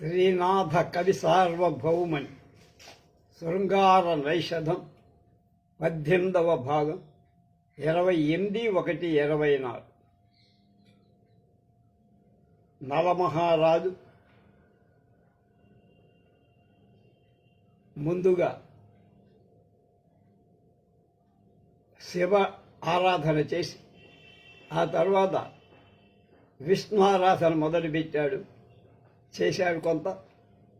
శ్రీనాథ కవి సార్వభౌమని శృంగార నైషధం 18వ భాగం 28/1/24. నలమహారాజు ముందుగా శివ ఆరాధన చేసి ఆ తర్వాత విష్ణు ఆరాధన మొదలుపెట్టాడు. చేశాడు కొంత.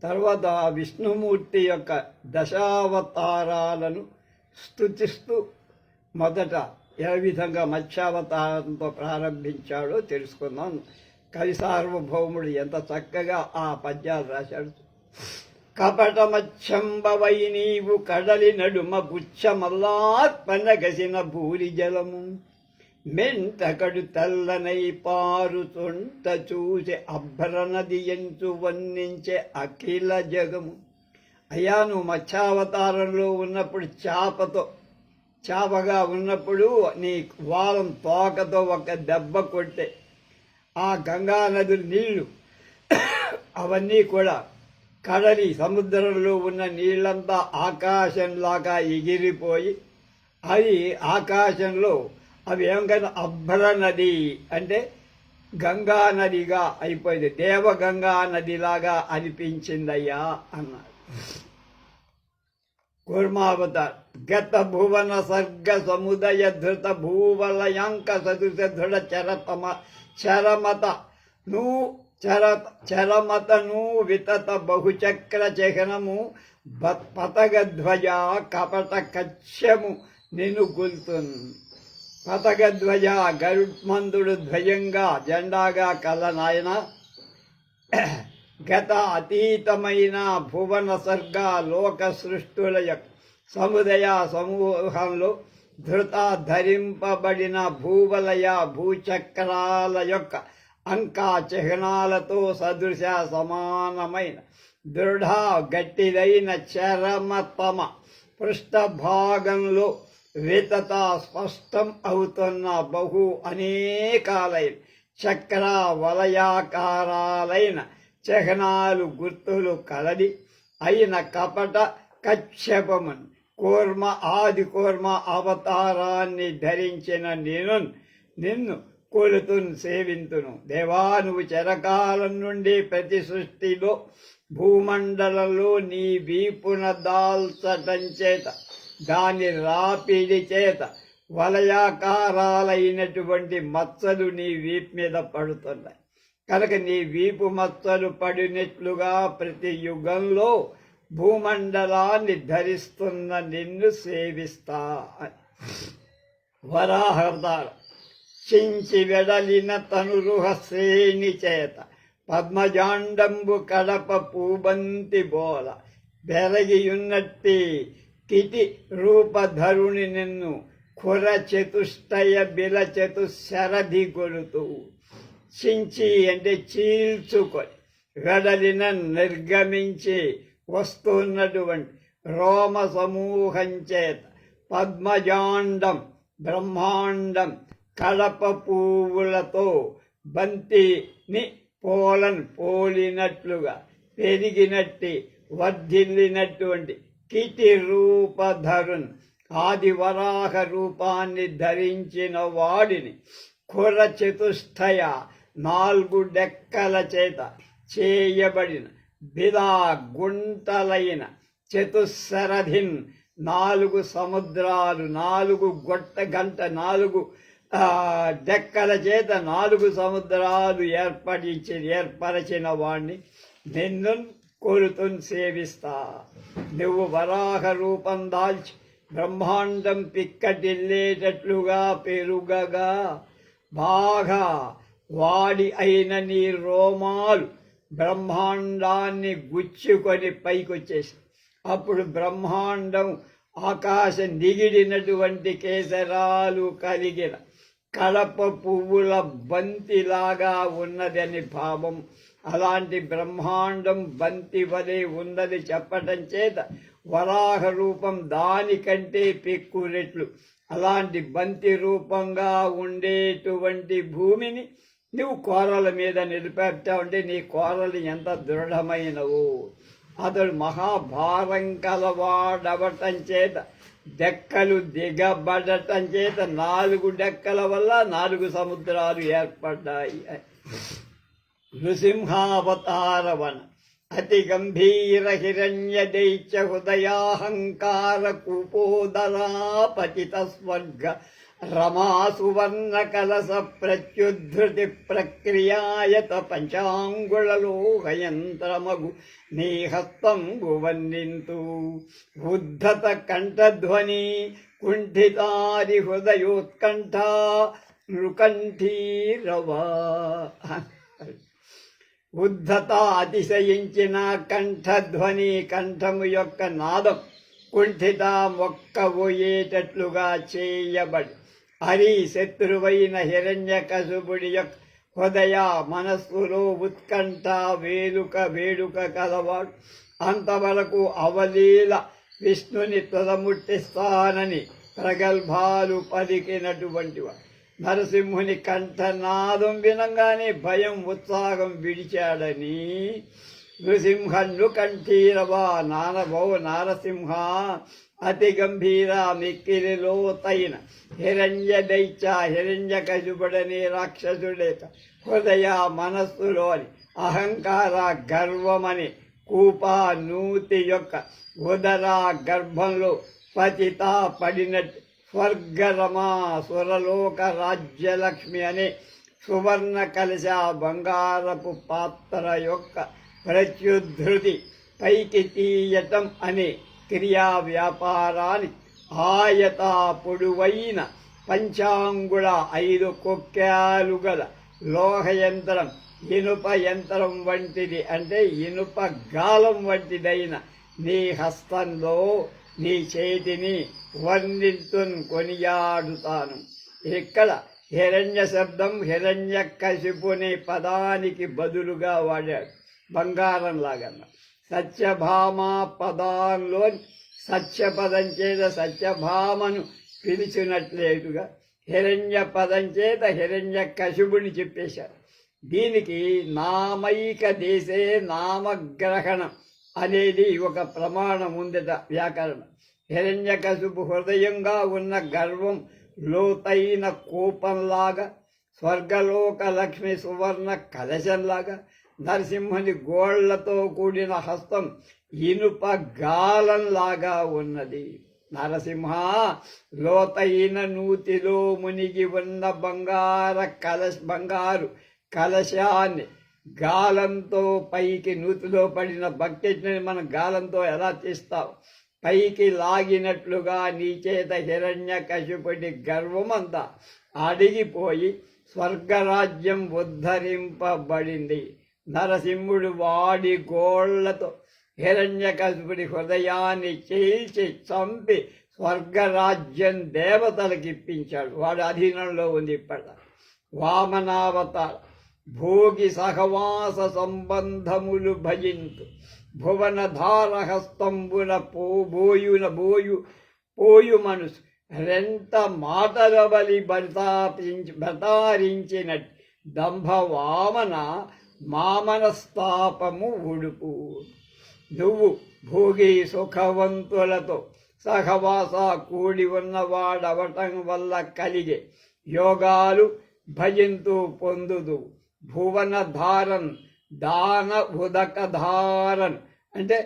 తర్వాత ఆ విష్ణుమూర్తి యొక్క దశావతారాలను స్తుతిస్తూ మొదట ఏ విధంగా మత్స్యావతారంతో ప్రారంభించాడో తెలుసుకుందాం. కవి సార్వభౌముడు ఎంత చక్కగా ఆ పద్యాలు రాశాడు. కపటమచ్చంబవై నీవు కడలి నడుమ పుచ్చమల్లాత్పనగసిన భూరి జలము మెంటకడు తెల్లనై పారుతుంట చూసి అభ్రనది ఎంచు వర్ణించే అఖిల జగము. అయ్యా, నువ్వు మత్స్యావతారంలో ఉన్నప్పుడు చాపగా ఉన్నప్పుడు నీ వారం తోకతో ఒక దెబ్బ కొట్టే ఆ గంగానది నీళ్లు అవన్నీ కూడా కడలి సముద్రంలో ఉన్న నీళ్ళంతా ఆకాశంలాగా ఎగిరిపోయి అవి ఆకాశంలో అవి ఏమైనా అభ్ర నది అంటే గంగా నదిగా అయిపోయింది. దేవగంగా నదిలాగా అనిపించిందయ్యా అన్నాడు. కూర్మావతార్ గత భువన సర్గ సముదయ ధృత భూవలయాంక సదృశ దృఢ చరమతను వితత బహుచక్ర చిహ్నము పతగధ్వజ కపట కక్ష్యము నిన్ను గుల్తుంది. పతగధ్వజ గరుత్మంతుడు ధ్వజంగా జెండాగా కల నాయన. గత అతీతమైన భువన సర్గ లోక సృష్టుల యొక్క సముదయ సమూహంలో ధృత ధరింపబడిన భూవలయ భూచక్రాల యొక్క అంకా చిహ్నాలతో సదృశ సమానమైన దృఢ గట్టిదైన చరమతమ పృష్ఠభాగంలో వితత స్పష్టం అవుతున్న బహు అనేకాలైన చక్ర వలయాకారాలైన చిహ్నాలు గుర్తులు కలది అయిన కపట కశ్యపమును ఆది కూర్మ అవతారాన్ని ధరించిన నిన్ను కొలుతును సేవింతును. దేవా, నువ్వు చిరకాలం నుండి ప్రతి సృష్టిలో భూమండలంలో నీ వీపున దాల్చటం చేత దాని రాపిడి చేత వలయాకారాలైనటువంటి మచ్చలు నీ వీపు మీద పడుతున్నాయి కనుక నీ వీపు మచ్చలు పడినట్లుగా ప్రతి యుగంలో భూమండలాన్ని ధరిస్తున్న నిన్ను సేవిస్తా. వరాహవతారం చించి వెడలిన తనురుహ శ్రేణి చేత పద్మజాండంబు కడప పూబంతి బోల బెరగియున్నట్టి కిటి రూపధరుని నిన్ను ఖుర చతుష్టయ బిల చతుశరధి కొలుతూ. చించి అంటే చీల్చుకొని, వెడలిన నిర్గమించి వస్తున్నటువంటి రోమ సమూహం చేత పద్మజాండం బ్రహ్మాండం కడప పువ్వులతో బంతిని పోలినట్లుగా పెరిగినట్టి వర్ధిల్లినటువంటి కిటి రూపధరున్ ఆదివరాహ రూపాన్ని ధరించిన వాడిని ఖుర చతుష్టయ 4 డెక్కల చేత చేయబడిన బిలా గుంటలైన చతుశరధిన్ 4 సముద్రాలు 4 డెక్కల చేత 4 సముద్రాలు ఏర్పరచిన వాణ్ణి నిన్ను కోరుతుని సేవిస్తా. నువ్వు వరాహ రూపం దాల్చి బ్రహ్మాండం పిక్కటిల్లేటట్లుగా పెరుగగా బాగా వాడి అయిన నీ రోమాలు బ్రహ్మాండాన్ని గుచ్చుకొని పైకొచ్చేసి అప్పుడు బ్రహ్మాండం ఆకాశ నిగిడినటువంటి కేసరాలు కలిగిన కడప పువ్వుల బంతిలాగా ఉన్నదని భావం. అలాంటి బ్రహ్మాండం బంతి వలె ఉన్నది చెప్పటం చేత వరాహ రూపం దానికంటే పెక్కు రెట్లు అలాంటి బంతి రూపంగా ఉండేటువంటి భూమిని నువ్వు కోరల మీద నిలిపెట్టావంటే నీ కోరలు ఎంత దృఢమైనవు. అతడు మహాభారం కలవాడవటం చేత డెక్కలు దిగబడటం చేత 4 డెక్కల వల్ల 4 సముద్రాలు ఏర్పడ్డాయి. నృసింహావతారవన అతి గంభీర హిరణ్య దైత్య హృదయాహంకార కూపోదరా పతిత స్వర్గ రమా సువర్ణ కలస ప్రత్యుద్ధృతి ప్రక్రియాయత పంచాంగుళలోహయంత్రమగు నీహస్తంబు వర్ణింతు. ఉద్ధత కంఠధ్వని కుంఠితారి హృదయోత్కంఠ నృకంఠీరవా. ఉద్ధత అతిశయించిన కంఠధ్వని కంఠము యొక్క నాదం కుంఠిత మొక్కబోయేటట్లుగా చేయబడి హరి శత్రువైన హిరణ్యకశిపుడి యొక్క హృదయ మనస్సులో ఉత్కంఠ వేడుక కలవాడు. అంతవరకు అవలీల విష్ణుని తుదముట్టిస్తానని ప్రగల్భాలు పలికినటువంటి వాడు. నరసింహుని కంఠనాదం వినంగానే భయం ఉత్సాహం విడిచాడని నృసింహన్ను కంఠీరవా నానభో నారసింహ అతి గంభీర మిక్కిలి లోతైన హిరణ్య దైత్య హిరణ్యకశిపుడనే రాక్షసుడేత హృదయ మనస్సులోని అహంకార గర్వమని కూప నూతి యొక్క ఉదర గర్భంలో పతిత పడినట్టు స్వర్గరమా సురలోక రాజ్యలక్ష్మి అనే సువర్ణ కలశ బంగారపు పాత్ర యొక్క ప్రత్యుద్ధృతి పైకి తీయటం అనే క్రియా వ్యాపారానికి ఆయత పొడువైన పంచాంగుళ 5 కొక్కాలు గల లోహయంత్రం ఇనుప యంత్రం వంటిది అంటే ఇనుప గాలం వంటిదైన నీ హస్తంలో నీ చేతిని వర్ణింతున్ కొనియాడుతాను. ఇక్కడ హిరణ్య శబ్దం హిరణ్యకశిపుని పదానికి బదులుగా వాడాడు, బంగారం లాగా. సత్యభామ పదాల్లో సత్యపదం చేత సత్యభామను పిలిచినట్లేదుగా హిరణ్య పదం చేత హిరణ్యకశిపుని చెప్పేశారు. దీనికి నామైక దేశే నామగ్రహణం అనేది ఒక ప్రమాణం ఉందట వ్యాకరణం. హిరణ్యకశిపు హృదయంగా ఉన్న గర్వం లోతైన కూపంలాగా, స్వర్గలోక లక్ష్మి సువర్ణ కలశంలాగా, నరసింహుని గోళ్లతో కూడిన హస్తం ఇనుప గాలంలాగా ఉన్నది. నరసింహ లోతైన నూతిలో మునిగి ఉన్న బంగారు కలశాన్ని గాలంతో పైకి, నూతిలో పడిన బకెట్ని మనం గాలంతో ఎలా తీస్తాం, పైకి లాగినట్లుగా నీ చేత హిరణ్యకశిపుడి గర్వమంతా అడిగిపోయి స్వర్గరాజ్యం ఉద్ధరింపబడింది. నరసింహుడు వాడి గోళ్లతో హిరణ్యకశిపుడి హృదయాన్ని చీల్చి చంపి స్వర్గరాజ్యం దేవతలకు ఇప్పించాడు. వాడి అధీనంలో ఉంది ఇప్పటిదాకా. వామనావతార భోగి సహవాస సంబంధములు భజింతు భువనధారహస్తంబున పోయు మనసు రెంత మాటల బలి బతారించినట్టు దంభ వామన మామనస్తాపము ఉడుపు. నువ్వు భోగి సుఖవంతులతో సహవాస కూడి ఉన్నవాడవటం వల్ల కలిగే యోగాలు భజింతూ పొందుదు. భువన ధారన్ దాన ఉదకధారన్ అంటే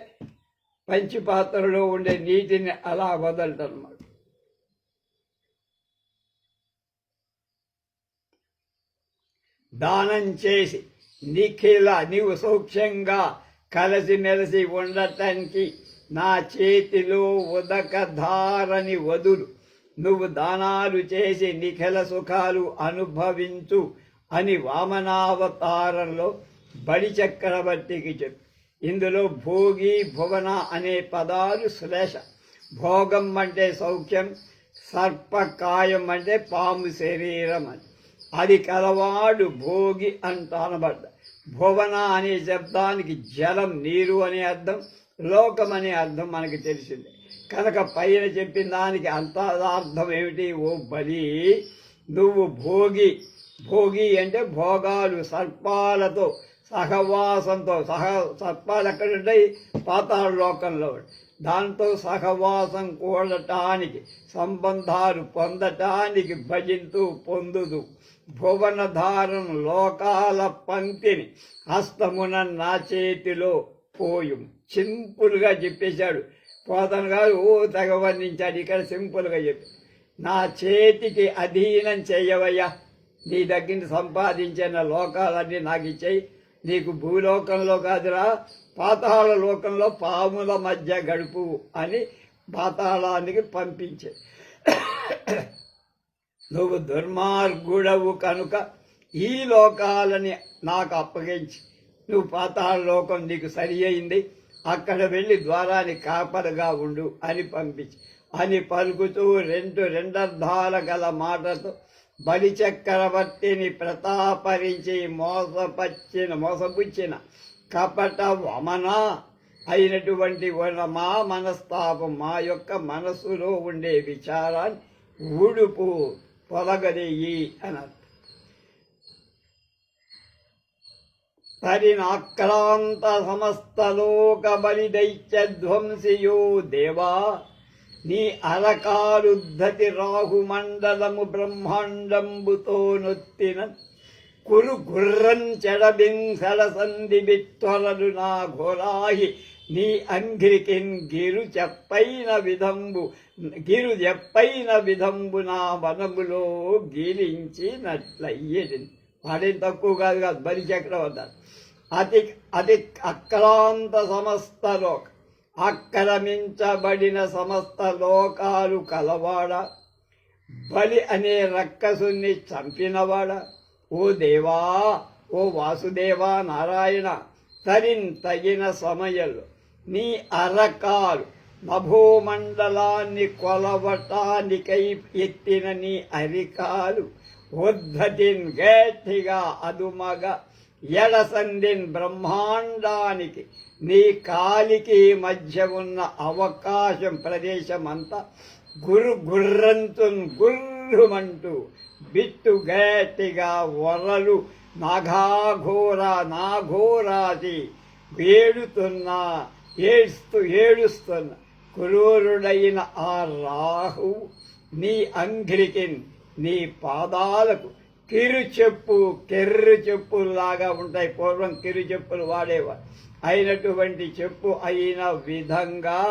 పంచిపాత్రలో ఉండే నీటిని అలా వదలటన్నమాట. దానం చేసి నీవు సౌఖ్యంగా కలిసిమెలిసి ఉండటానికి నా చేతిలో ఉదకధారని వదులు. నువ్వు దానాలు చేసి నిఖిల సుఖాలు అనుభవించు అని వామనావతారంలో బలి చక్రవర్తికి చెప్పు. ఇందులో భోగి భువన అనే పదాలు శ్లేష. భోగం అంటే సౌఖ్యం, సర్పకాయం అంటే పాము శరీరం అని. అది కలవాడు భోగి అంటానబడ్డ. భువన అనే శబ్దానికి జలం, నీరు అనే అర్థం, లోకం అనే అర్థం మనకి తెలిసిందే. కనుక పైన చెప్పిన దానికి అంతరార్థం ఏమిటి? ఓ బలి, నువ్వు భోగి భోగి అంటే భోగాలు, సర్పాలతో సహవాసంతో. సర్పాలు ఎక్కడుంటాయి? పాతాళ లోకంలో. దాంతో సహవాసం కూడటానికి, సంబంధాలు పొందటానికి భజింతూ పొందుదు భువనధారం లోకాల పంక్తిని హస్తమున నా చేతిలో పోయం. సింపుల్గా చెప్పేశాడు పోతన గారు. తెగ వర్ణించాడు. ఇక్కడ సింపుల్గా చెప్పి, నా చేతికి అధీనం చేయవయ్యా, నీ దగ్గర సంపాదించిన లోకాలన్నీ నాకు ఇచ్చేయి. నీకు భూలోకంలో కాదురా, పాతాళ లోకంలో పాముల మధ్య గడుపు అని పాతాళానికి పంపించే. నువ్వు దుర్మార్గుడవు కనుక ఈ లోకాలని నాకు అప్పగించి, నువ్వు పాతాళ లోకం నీకు సరి అయింది, అక్కడ వెళ్ళి ద్వారానికి కాపరగా ఉండు అని పంపించి అని పలుకుతూ రెండర్థాల గల మాటతో బలి చక్రవర్తిని ప్రతాపరించి మోసపుచ్చిన కపట వమన అయినటువంటి మా మనస్తాపం, మా యొక్క మనస్సులో ఉండే విచారాన్ని ఊడుపు పొలగదేయి అన్నారు. పరినాక్రాంత సమస్తలోక బలి దైత్యధ్వంసియో దేవా, నీ అరకాలుద్ధతి రాహుమండలము బ్రహ్మాండంబుతో నొత్తిన కురు గుర్రం చెడబింసల సంధి బిత్వరలు నా ఘోరాహి, నీ అంఘ్రికిన్ గిరు చెప్పైన విధంబు నా వనములో గీలించినట్లయ్యేది. వాడేం తక్కువ కాదు కాదు, బలి చక్రవర్తి. అతి అక్రాంత సమస్త లోక, ఆక్రమించబడిన సమస్త లోకాలు కలవాడ, బలి అనే రక్కసుని చంపినవాడ, ఓ దేవా, ఓ వాసుదేవా నారాయణ, తగిన సమయంలో నీ అరకాలు నభోమండలాన్ని కొలవటానికై ఎత్తిన నీ అరికాలు ఉద్ధతిన్ గట్టిగా అదుమగ ఎడసందిన్ బ్రహ్మాండానికి నీ కాలికి మధ్య ఉన్న అవకాశం ప్రదేశం అంతా గుర్రంతున్ గుర్రుమంటూ బిట్టు గట్టిగా వరలు నాఘోరాది ఏడుస్తున్న క్రూరుడైన ఆ రాహు నీ అంఘ్రికిన్, నీ పాదాలకు కెర్రు చెప్పుల్లాగా ఉంటాయి. పూర్వం కిరు చెప్పులు వాడేవారు. అయినటువంటి చెప్పు అయిన విధంగా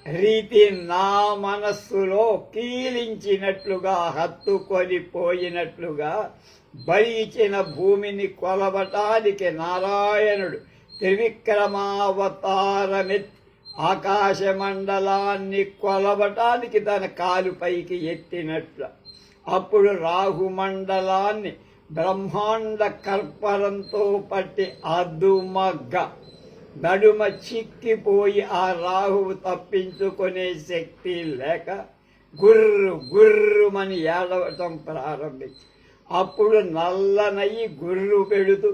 రీతి నా మనస్సులో కీలించినట్లుగా, హత్తుకొని పోయినట్లుగా బలి ఇచ్చిన భూమిని కొలవటానికి నారాయణుడు త్రివిక్రమావతారమెత్తి ఆకాశమండలాన్ని కొలవటానికి తన కాలు పైకి ఎత్తినట్లు, అప్పుడు రాహుమండలాన్ని బ్రహ్మాండ కర్పరంతో పట్టి అదుమగ్గ నడుమ చిక్కిపోయి ఆ రాహువు తప్పించుకునే శక్తి లేక గుర్రుమని ఏడవటం ప్రారంభించి, అప్పుడు నల్లనయ్యి గుర్రు పెడుతూ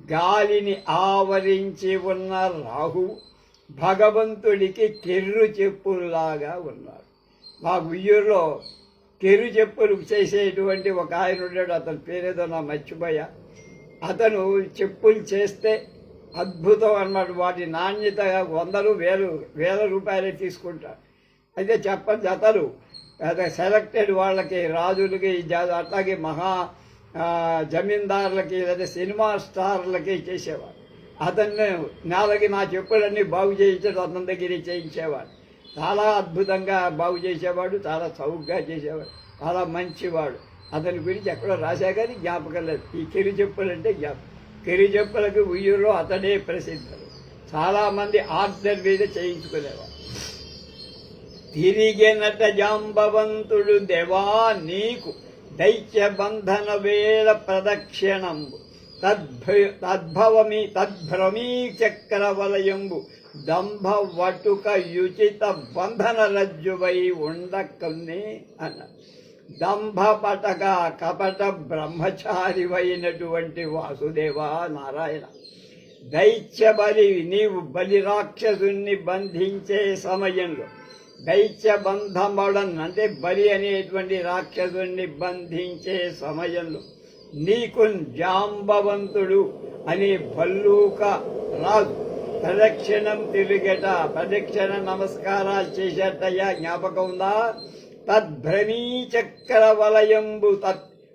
గాలిని ఆవరించి ఉన్న రాహువు భగవంతుడికి కెర్రు చెప్పుల్లాగా ఉన్నాడు. మా ఉయ్యూరులో కెర్రు చెప్పులు చేసేటువంటి ఒక ఆయన ఉన్నాడు. అతని పేరేదో నా మర్చిపోయా. అతను చెప్పులు చేస్తే అద్భుతం అన్నమాట. వాటి నాణ్యత 100,000 రూపాయలే తీసుకుంటారు. అయితే జతలు సెలెక్టెడ్ వాళ్ళకి, రాజులకి, అట్లాగే జమీందారులకి, లేదా సినిమా స్టార్లకి చేసేవాడు. అతన్ని నెలకి నా చెప్పులన్నీ బాగు చేయించాడు, అతని దగ్గర చేయించేవాడు. చాలా అద్భుతంగా బాగు చేసేవాడు, చాలా చౌకగా చేసేవాడు, చాలా మంచివాడు. అతని గురించి ఎక్కడో రాశా కానీ జ్ఞాపకం లేదు. ఈ కిరు చెప్పులంటే కిరు చెప్పులకు ఉయ్యూరులో అతడే ప్రసిద్ధుడు. చాలామంది ఆర్డర్ మీద చేయించుకునేవాడు. తిరిగినట జాంబవంతుడు దేవా నీకు దైత్య బంధన వేళ ప్రదక్షిణంబు తద్భ్రమీ చక్రవలయంబు దంభ వటుక యుచిత బంధన రజ్జువై ఉండకన్నే అన్న. దంభ పటక కపట బ్రహ్మచారివైనటువంటి వాసుదేవా నారాయణ, దైత్య బలి నీవు బలి రాక్షసుని బంధించే సమయంలో దైత్య బంధమడన్ అంటే బలి అనేటువంటి రాక్షసుని బంధించే సమయంలో నీకు జాంబవంతుడు అనే భల్లూక రాజు ప్రదక్షిణం తిరిగట, ప్రదక్షిణ నమస్కారాలు చేసేటయ్యా, జ్ఞాపకం ఉందా? తద్భ్రమీచక్ర వలయంబు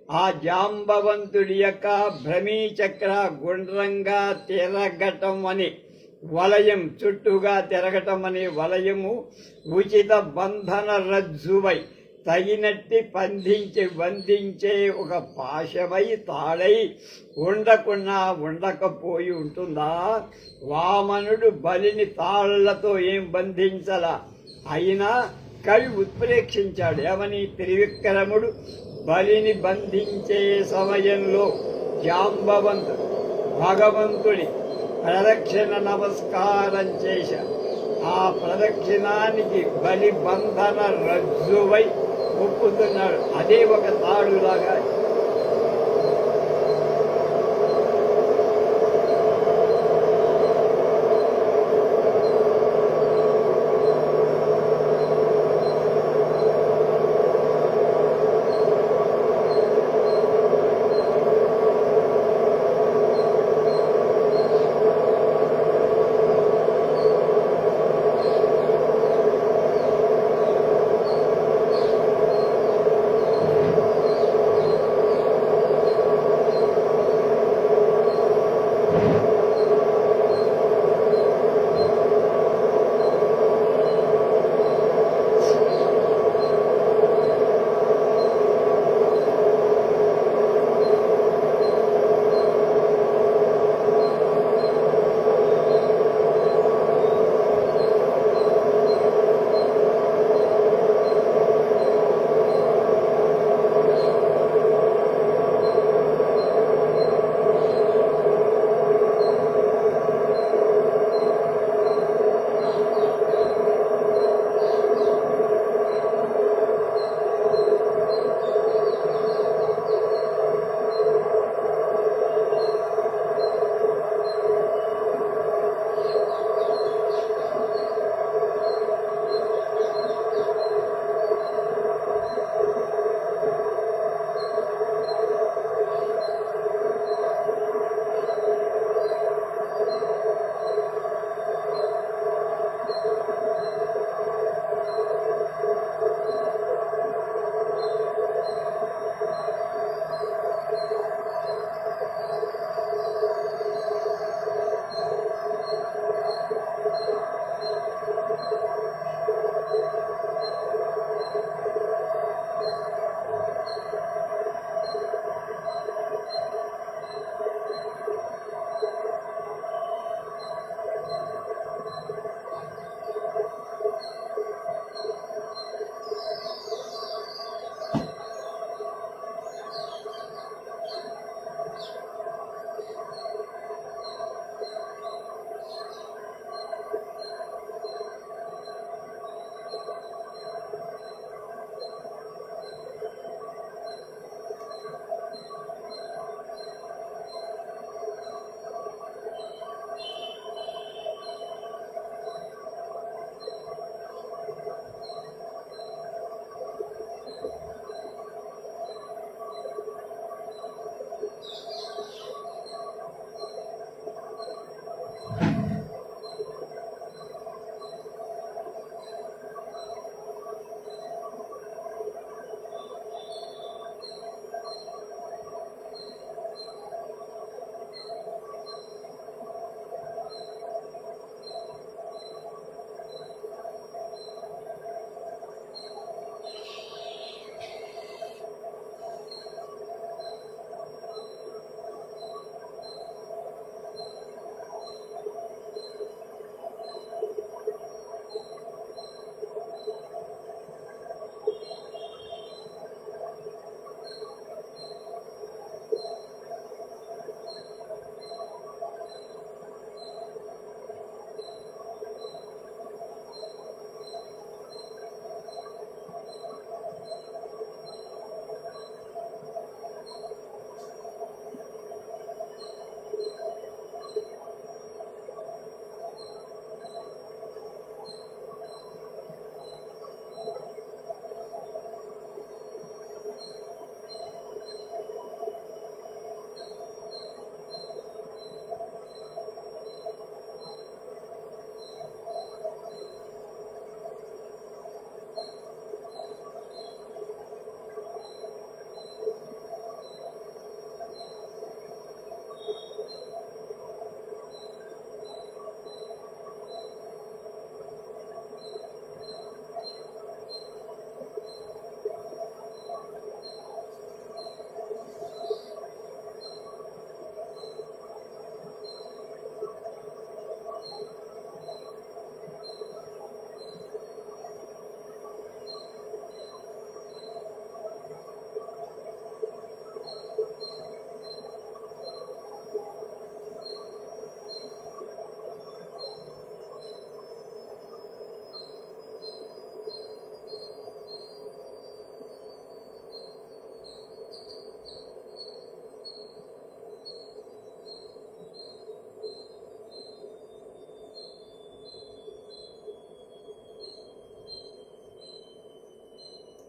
ఆ జాంబవంతుడి యొక్క భ్రమీచక్ర గుండ్రంగా తిరగటం అని వలయం, చుట్టూగా తిరగటం అనే వలయము ఉచిత బంధన రజ్జువై తగినట్టి బంధించే ఒక పాశమై తాళై ఉండకపోయి ఉంటుందా? వామనుడు బలిని తాళ్లతో ఏం బంధించలా, అయినా కవి ఉత్ప్రేక్షించాడు. ఏమని? త్రివిక్రముడు బలిని బంధించే సమయంలో జాంబవంతుడు భగవంతుడి ప్రదక్షిణ నమస్కారం చేశాడు. ఆ ప్రదక్షిణానికి బలి బంధన రజ్జువై ఒప్పుతున్నాడు. అదే ఒక తాడులాగా.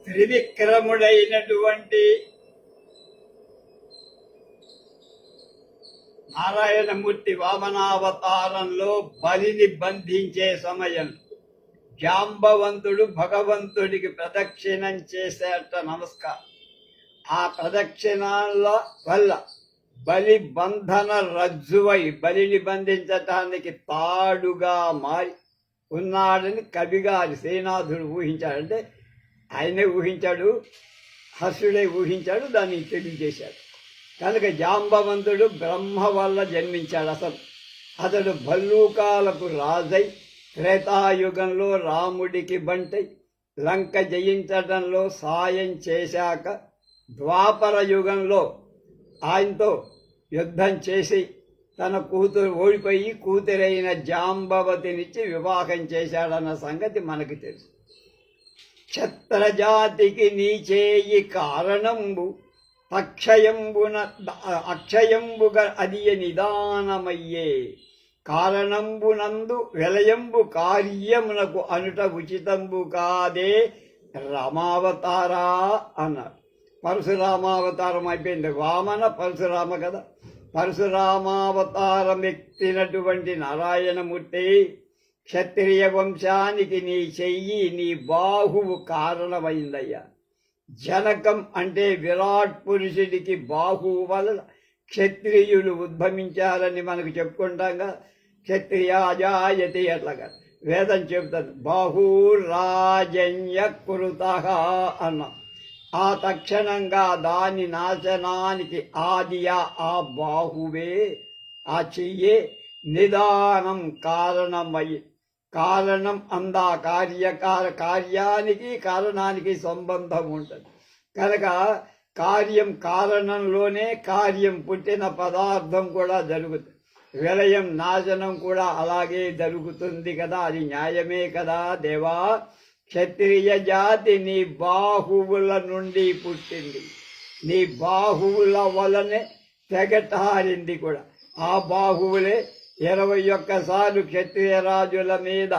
త్రివిక్రముడైనటువంటి నారాయణమూర్తి వామనావతారంలో బలిని బంధించే సమయం జాంబవంతుడు భగవంతుడికి ప్రదక్షిణం చేసేట నమస్కారం. ఆ ప్రదక్షిణాల వల్ల బలి బంధన రజ్జువై బలిని బంధించటానికి తాడుగా మారి ఉన్నాడని కవిగారి శ్రీనాథుడు ఊహించాడు. అంటే ఆయనే ఊహించాడు, హర్షుడే ఊహించాడు, దాన్ని తెలియజేశాడు. కనుక జాంబవంతుడు బ్రహ్మ వల్ల జన్మించాడు. అతడు భల్లూకాలకు రాజై త్రేతాయుగంలో రాముడికి బంటై లంక జయించడంలో సాయం చేశాక ద్వాపర యుగంలో ఆయనతో యుద్ధం చేసి తన కూతురు ఓడిపోయి కూతురైన జాంబవతినిచ్చి వివాహం చేశాడన్న సంగతి మనకు తెలుసు. క్షత్రజాతికి నీచేయి కారణంబు అక్షయంబుగా అదియ నిదానమయ్యే కారణంబునందు విలయంబు కార్యమునకు అనుట ఉచితంబు కాదే రామావతారా అన్నారు. పరశురామావతారం అయిపోయింది. వామన పరశురామ కదా. పరశురామావతారం ఎత్తినటువంటి నారాయణమూర్తి క్షత్రియ వంశానికి నీ చెయ్యి, నీ బాహువు కారణమైందయ్యా. జనకం అంటే విరాట్ పురుషుడికి బాహువు వలన క్షత్రియులు ఉద్భవించారని మనకు చెప్పుకుంటాంగా. క్షత్రియాజాయతి అట్లాగా వేదం చెబుతుంది. బాహురాజన్య కృతః అన్నాం. ఆ తక్షణంగా దాని నాశనానికి ఆదియా ఆ బాహువే, ఆ చెయ్యే నిదానం కారణమయ్యి. కారణం అందా కార్యానికి కారణానికి సంబంధం ఉంటుంది కనుక కార్యం కారణంలోనే కార్యం పుట్టిన పదార్థం కూడా జరుగుతుంది. విలయం నాశనం కూడా అలాగే జరుగుతుంది కదా. అది న్యాయమే కదా దేవా. క్షత్రియ జాతి నీ బాహువుల నుండి పుట్టింది. నీ బాహువుల వలనే తెగటారింది కూడా. ఆ బాహువులే 21 సార్లు క్షత్రియ రాజుల మీద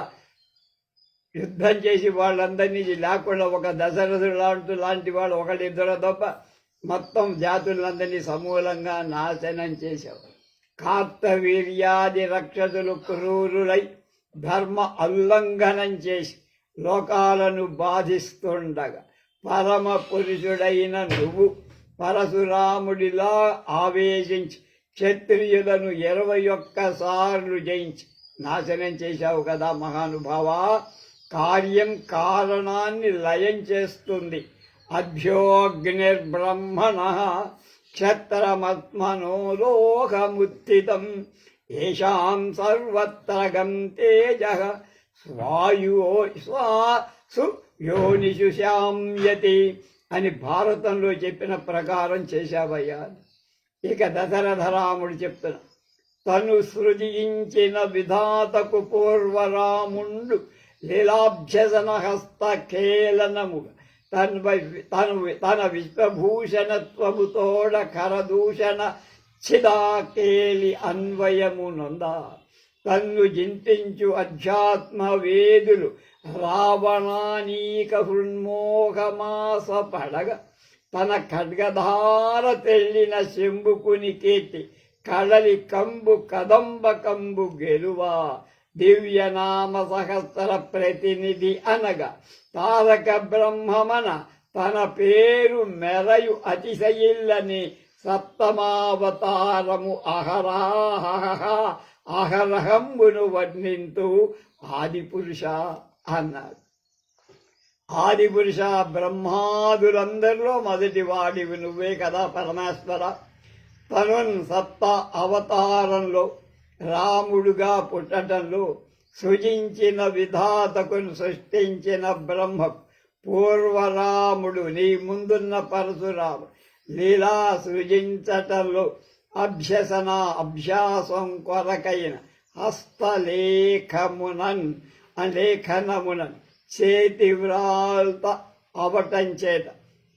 యుద్ధం చేసి వాళ్ళందరినీ లేకుండా ఒక దశరథుడు లాంటి వాడు ఒకళ్ళిద్దరు తప్ప మొత్తం జాతులందరినీ సమూలంగా నాశనం చేశావు. కార్తవీర్యాది రక్షసులు క్రూరులై ధర్మ ఉల్లంఘనం చేసి లోకాలను బాధిస్తుండగా పరమ పురుషుడైన నువ్వు పరశురాముడిలా ఆవేశించి క్షత్రియులను 21 సార్లు జయించి నాశనం చేశావు కదా మహానుభావా. కార్యం కారణాన్ని లయం చేస్తుంది. అభ్యోగ్నిర్బ్రహ్మణ క్షత్రమత్మనో లోకముత్థితం ఏషాం సర్వత్ర గం తేజః స్వాసు యోనిషు శామ్యతి అని భారతంలో చెప్పిన ప్రకారం చేశావయ్యా. ఇక దశరథరాముడు చెప్తున్నా. తను సృజించిన విధాతకు పూర్వరాముండు లీలాభ్యసన హస్త కేలనముగా తన విశ్వభూషణత్వముతోడ కరదూషణ చిదాకేలి అన్వయము నొందా. తన్ను జింతించు అధ్యాత్మ వేదులు రావణానీక హృన్మోహమాస పడగ తన ఖడ్గధార తెల్లిన శంభుకుని కేతి కడలి కంబు కదంబ కంబు గెలువా. దివ్యనామ సహస్ర ప్రతినిధి అనగా తారక బ్రహ్మమన తన పేరు మెరయు అతిశయిల్లని సప్తమావతారము అహరహంబును వర్ణింతూ ఆదిపురుష అన్నారు. ఆదిపురుష బ్రహ్మాదులందరిలో మొదటి వాడివి నువ్వే కదా పరమేశ్వర. తను సప్త అవతారంలో రాముడుగా పుట్టడంలో సృజించిన విధాతకును సృష్టించిన బ్రహ్మ పూర్వరాముడు నీ ముందున్న పరశురాము లీలా సృజించటంలో అభ్యాసం కొరకైన హస్తలేఖమునన్ లేఖనమునన్ చేతి వ్రాల్త అవటం చేత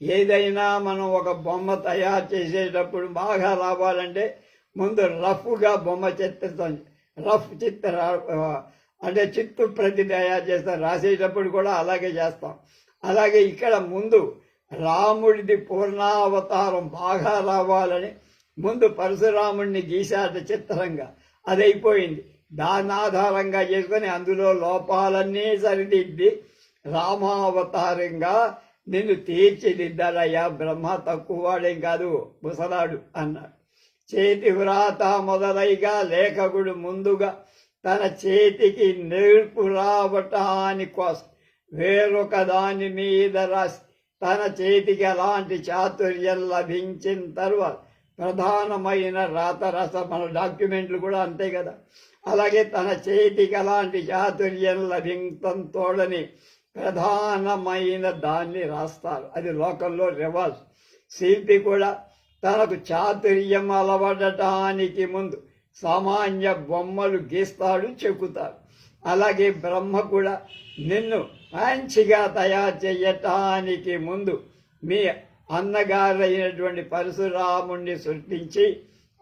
ఏదైనా మనం ఒక బొమ్మ తయారు చేసేటప్పుడు బాగా రావాలంటే ముందు రఫ్గా బొమ్మ చిత్రం రఫ్ చిత్ర అంటే చిత్తు ప్రతి తయారు చేస్తాం. రాసేటప్పుడు కూడా అలాగే చేస్తాం. అలాగే ఇక్కడ ముందు రాముడిది పూర్ణావతారం బాగా రావాలని ముందు పరశురాముడిని గీశాట చిత్రంగా, అది అయిపోయింది. దాన్ని ఆధారంగా చేసుకొని అందులో లోపాలన్నీ సరిదిద్ది రామావతారంగా నిన్ను తీర్చిదిద్దాడయ్యా, బ్రహ్మ తక్కువ వాడేం కాదు, ముసలాడు అన్నాడు. చేతి వ్రాత మొదలైగా లేఖకుడు ముందుగా తన చేతికి నేర్పు రావటాని కోసం వేరొక దాని మీద రాసి తన చేతికి అలాంటి చాతుర్యం లభించిన తర్వాత ప్రధానమైన రాతరస, మన డాక్యుమెంట్లు కూడా అంతే కదా, అలాగే తన చేతికి అలాంటి చాతుర్యం లభించడం తోడని ప్రధానమైన దాన్ని రాస్తారు. అది లోకంలో రివాజ్. శిల్పి కూడా తనకు చాతుర్యం అలవడటానికి ముందు సామాన్య బొమ్మలు గీస్తాడు, చెక్కుతాడు. అలాగే బ్రహ్మ కూడా నిన్ను మంచిగా తయారు చేయటానికి ముందు మీ అన్నగారైనటువంటి పరశురాముణ్ణి సృష్టించి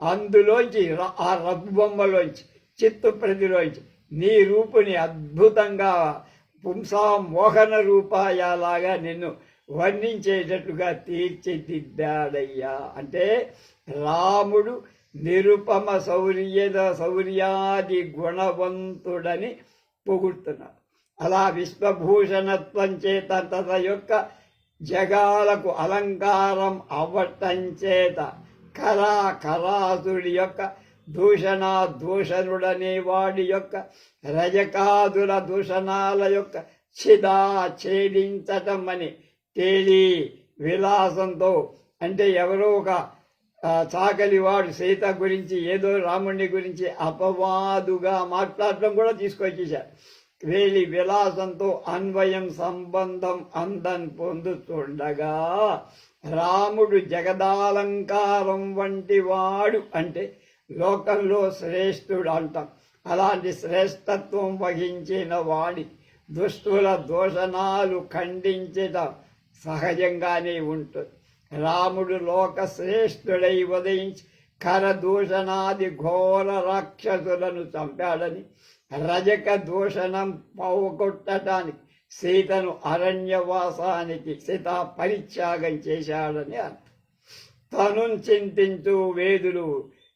అందులోంచి ఆ రఘు బొమ్మలోంచి చిత్తు ప్రతిలోంచి నీ రూపుని అద్భుతంగా పుంసామోహన రూపాయలాగా నిన్ను వర్ణించేటట్లుగా తీర్చిదిద్దాడయ్యా. అంటే రాముడు నిరుపమ శౌర్యాది గుణవంతుడని పొగుడుతున్నాడు. అలా విశ్వభూషణత్వం చేత తన యొక్క జగాలకు అలంకారం అవ్వటం చేత కరాసుడి యొక్క దూషణుడనే వాడి యొక్క రజకాదుల దూషణాల యొక్క ఛేదించటం అని తేలి విలాసంతో, అంటే ఎవరో ఒక చాకలివాడు సీత గురించి ఏదో రాముడిని గురించి అపవాదుగా మాట్లాడటం కూడా తీసుకొచ్చేశారు. వేలి విలాసంతో అన్వయం సంబంధం అందం పొందుతుండగా రాముడు జగదాలంకారం వంటి వాడు అంటే లోకంలో శ్రేష్ఠుడు అంటాం. అలాంటి శ్రేష్టత్వం వహించిన వాడి దుష్టుల దోషణాలు ఖండించడం సహజంగానే ఉంటుంది. రాముడు లోక శ్రేష్ఠుడై ఉదయించి కరదూషణాది ఘోర రాక్షసులను చంపాడని, రజక దూషణం పోగొట్టడానికి సీతను అరణ్యవాసానికి సీతా పరిత్యాగం చేశాడని అర్థం. తను చింతించు వేదులు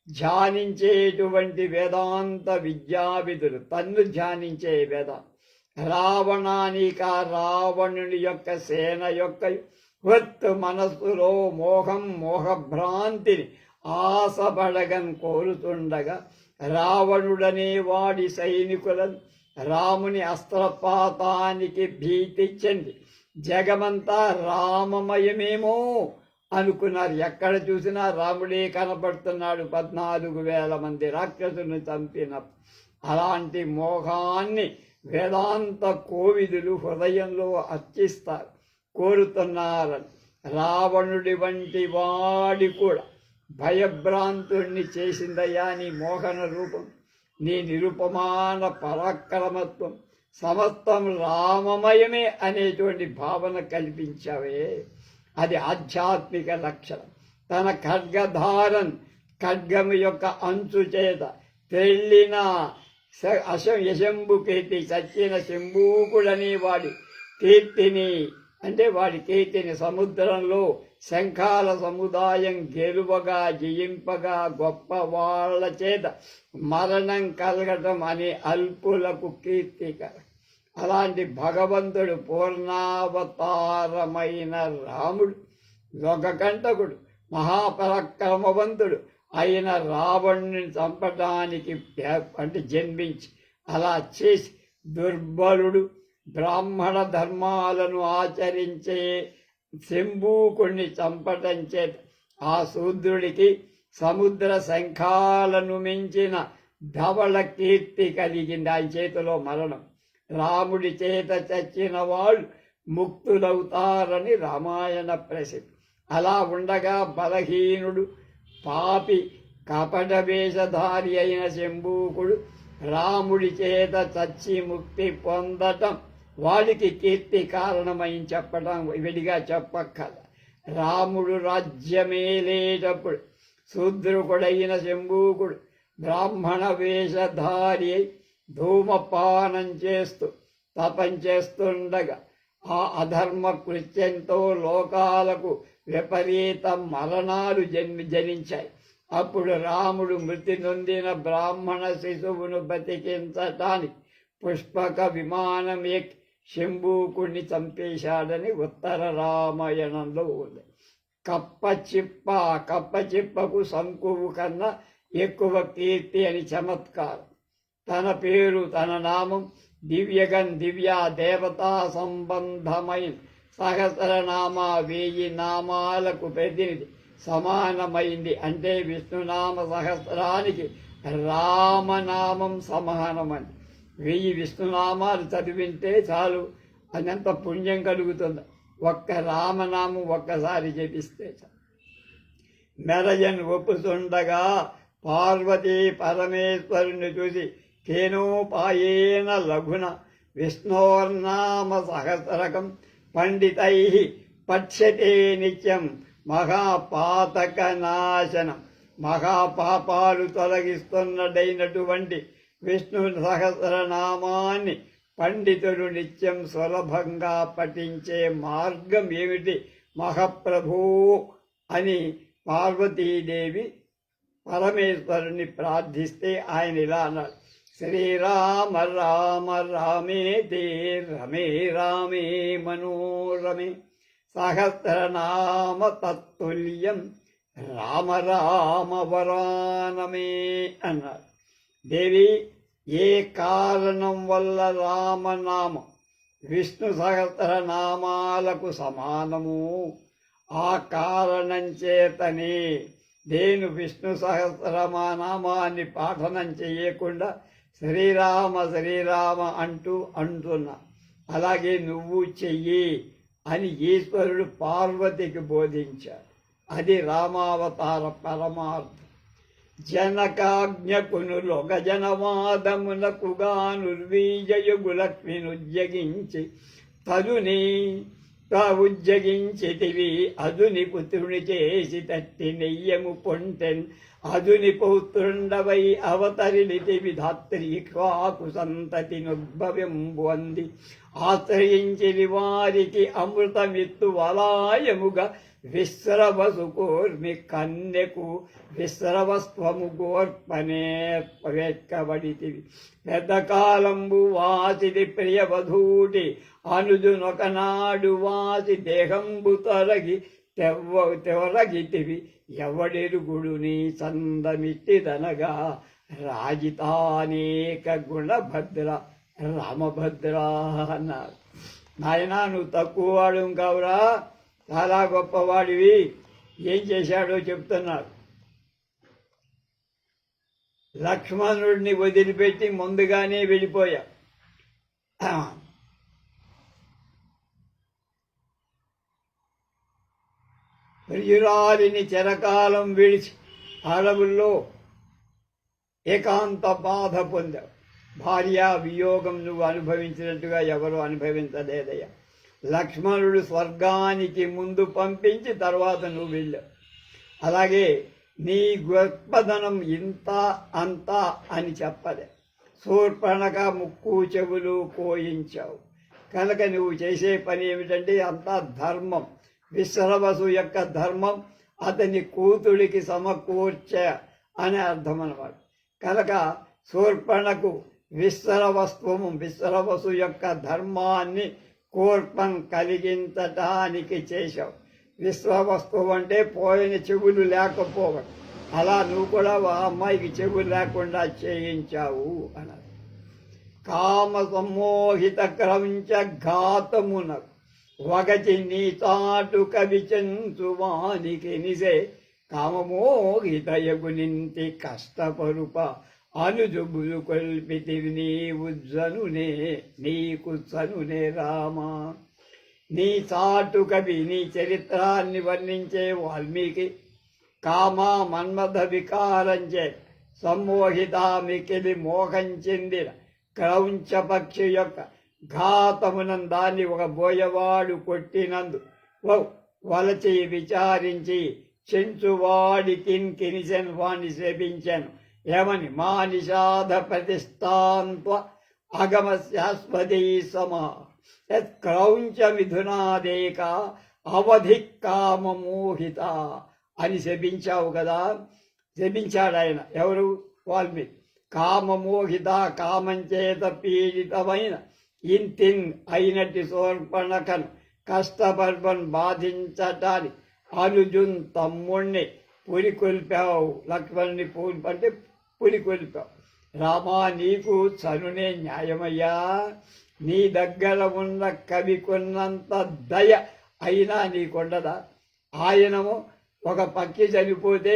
ధ్యానించేటువంటి వేదాంత విద్యావిధులు, తన్ను ధ్యానించే వేదాంత రావణానిక రావణుని యొక్క సేన యొక్క వత్తు మనస్సులో మోహభ్రాంతిని ఆశపడగన్ కోరుతుండగా రావణుడనే వాడి సైనికులను రాముని అస్త్రపాతానికి భీతి చెంది జగమంతా రామమయమేమో అనుకున్నారు. ఎక్కడ చూసినా రాముడే కనపడుతున్నాడు. 14,000 మంది రాక్షసుని చంపిన అలాంటి మోహాన్ని వేదాంత కోవిదులు హృదయంలో అర్చిస్తారు, కోరుతున్నారని. రావణుడి వంటి వాడి కూడా భయభ్రాంతుణ్ణి చేసిందయ్యా నీ మోహన రూపం, నీ నిరుపమాన పరాక్రమత్వం, సమస్తం రామమయమే అనేటువంటి భావన కల్పించావే, అది ఆధ్యాత్మిక లక్షణం. తన ఖడ్గధారన్ ఖడ్గము యొక్క అంచు చేత తెల్లిన యశంభు కీర్తి, చచ్చిన శంభూకుడని వాడి కీర్తిని, అంటే వాడి కీర్తిని సముద్రంలో శంఖాల సముదాయం గెలువగా జయింపగా గొప్ప వాళ్ళ చేత మరణం కలగటం అనే అల్పులకు కీర్తికర. అలాంటి భగవంతుడు పూర్ణావతారమైన రాముడు లోకకంటకుడు మహాపరాక్రమవంతుడు అయిన రావణుని చంపడానికి అంటే జన్మించి అలా చేసి దుర్బలుడు బ్రాహ్మణ ధర్మాలను ఆచరించే శంభూకుణ్ణి చంపటం చేత ఆ శూద్రుడికి సముద్ర శంఖాలను మించిన ధవళ కీర్తి కలిగింది. ఆయన చేతిలో మరణం. రాముడి చేత చచ్చిన వాళ్ళు ముక్తులవుతారని రామాయణ ప్రసిద్ధి. అలా ఉండగా బలహీనుడు పాపి కపట వేషధారి అయిన శంభూకుడు రాముడి చేత చచ్చి ముక్తి పొందటం వాడికి కీర్తి కారణమని చెప్పడం విడిగా చెప్పక్కల. రాముడు రాజ్యమేలేటప్పుడు శూద్రుకుడైన శంభూకుడు బ్రాహ్మణ వేషధారి అయి ధూమపానం చేస్తూ తపం చేస్తుండగా ఆ అధర్మ కృత్యంతో లోకాలకు విపరీత మరణాలు జనించాయి. అప్పుడు రాముడు మృతి నొందిన బ్రాహ్మణ శిశువును బతికించటానికి పుష్పక విమానం ఎక్కి శంభూకుణ్ణి చంపేశాడని ఉత్తర రామాయణంలో ఉంది. కప్పచిప్పకు శంకువు కన్నా ఎక్కువ కీర్తి అని చమత్కారం. తన పేరు, తన నామం దివ్య దేవతా సంబంధమైన సహస్రనామ 1000 నామాలకు ప్రతినిధి సమానమైంది. అంటే విష్ణునామ సహస్రానికి రామనామం సమానమని. 1000 విష్ణునామాలు చదివింటే చాలు, అనంత పుణ్యం కలుగుతుంది. ఒక్క రామనామం ఒక్కసారి జపిస్తే చాలు. మెరజన్ ఒప్పుతుండగా పార్వతీ పరమేశ్వరుని చూసి కేనోపాయేన లఘున విష్ణోర్నామ సహస్రకం పండితై పట్యతే నిత్యం మహాపాతక నాశనం. మహాపాపాలు తొలగిస్తున్నదైనటువంటి విష్ణు సహస్రనామాన్ని పండితుడు నిత్యం సులభంగా పఠించే మార్గం ఏమిటి మహాప్రభూ అని పార్వతీదేవి పరమేశ్వరుని ప్రార్థిస్తే ఆయన ఇలా అన్నాడు: శ్రీరామ రామ రామేతి రమే రామే మనోరమే సహస్రనామ తత్తుల్యం రామ రామ వరానమే అన్నారు. దేవి, ఏ కారణం వల్ల రామనామం విష్ణు సహస్రనామాలకు సమానము, ఆ కారణం చేతనే నేను విష్ణు సహస్రనామాన్ని పాఠనం చేయకుండా శ్రీరామ శ్రీరామ అంటున్నా. అలాగే నువ్వు చెయ్యి అని ఈశ్వరుడు పార్వతికి బోధించాడు. అది రామావతార పరమార్థం. జనకాజ్ఞకునులొక జనవాదమునకు గానుర్వీజయుగు లక్ష్మినుజ్జగించి తదుని ఉజ్జగించితివి అదుని పుత్రుని చేసి తట్టి నెయ్యము పొంటెన్ అదుని పౌత్రుండవై అవతరిలితివి ధాత్రి క్వాకు సంతతి నుద్భవంబు అంది ఆశ్రయించిరి వారికి అమృతమిత్తు వలాయముగా విశ్రవసు కోర్మి కన్నెకు విశ్రవస్వము గోర్పనేర్పవేక్కబడితివి పెద్ద కాలంబు వాసిది ప్రియవధూటి అనుజునొకనాడు వాసి దేహంబు తొరగితివి ఎవడెరుగుడు నీ చందమిట్టిదనగా రాజితానేక గుణభద్ర రామభద్ర అన్నారు. నాయనా, నువ్వు తక్కువ వాడు కావురా, చాలా గొప్పవాడివి. ఏం చేశాడో చెప్తున్నారు. లక్ష్మణుడిని వదిలిపెట్టి ముందుగానే వెళ్ళిపోయా. ప్రియురాలిని చిరకాలం విడిచి అడవుల్లో ఏకాంత బాధ పొందావు. భార్యా వియోగం నువ్వు అనుభవించినట్టుగా ఎవరు అనుభవించలేదయ్యా. లక్ష్మణుడు స్వర్గానికి ముందు పంపించి తర్వాత నువ్వు వెళ్ళావు. అలాగే నీ గొప్పదనం ఇంత అంత అని చెప్పలే. శూర్పణఖ ముక్కు చెవులు కోయించావు. కనుక నువ్వు చేసే పని ఏమిటంటే అంతా ధర్మం. విశ్రవసు యొక్క ధర్మం అతని కూతుడికి సమకూర్చ అనే అర్థం అన్నమాట. కనుక శూర్పణకు విశ్రవసు యొక్క ధర్మాన్ని కూర్పం కలిగించటానికి చేశావు. విశ్వవస్తువు అంటే పోయిన చెవులు లేకపోవడం. అలా నువ్వు కూడా ఆ అమ్మాయికి చెవులు లేకుండా చేయించావు అన్నారు. కామ సమ్మోహిత క్రౌంచ ఘాతమునకు వగచి నీ చాటు కవిచంచువానికి నిజే కామమోహితయగు నింటి కష్టపరుప అనుజుబులు కొల్పితివి నీకు చనునే రామా. నీ చాటు కవి, నీ చరిత్రాన్ని వర్ణించే వాల్మీకి కామ మన్మథ వికారంచే సమ్మోహిత మికిలి మోహం చెందిన క్రౌంచ పక్షి యొక్క ఘాతమునందాన్ని ఒక బోయవాడు కొట్టినందు వలచి విచారించి చెంచువాడి కినిసెన్ వాణ్ణి శపించాను. ఏమని? మా నిషాధ ప్రతిష్టాంత్వ అగమ శాశ్వతీ సమా యత్ క్రౌంచ మిథునాదేక అవధి కామమోహిత అని శపించావు కదా. శపించాడు ఆయన. ఎవరు? వాల్మీకి. కామమోహిత, కామం చేత పీడితమైన ఇంతిన్ అయినట్టి శూర్పణఖను కష్టపర్వన్ బాధించటానికి అనుజున్ తమ్ముణ్ణి పురికొల్పావు. లక్ష్మణ్ణి అంటే పురికొల్పావు. రామా, నీకు చనునే న్యాయమయ్యా. నీ దగ్గర ఉన్న కవికున్నంత దయ అయినా నీకుండదా? ఆయనము ఒక పక్షి చనిపోతే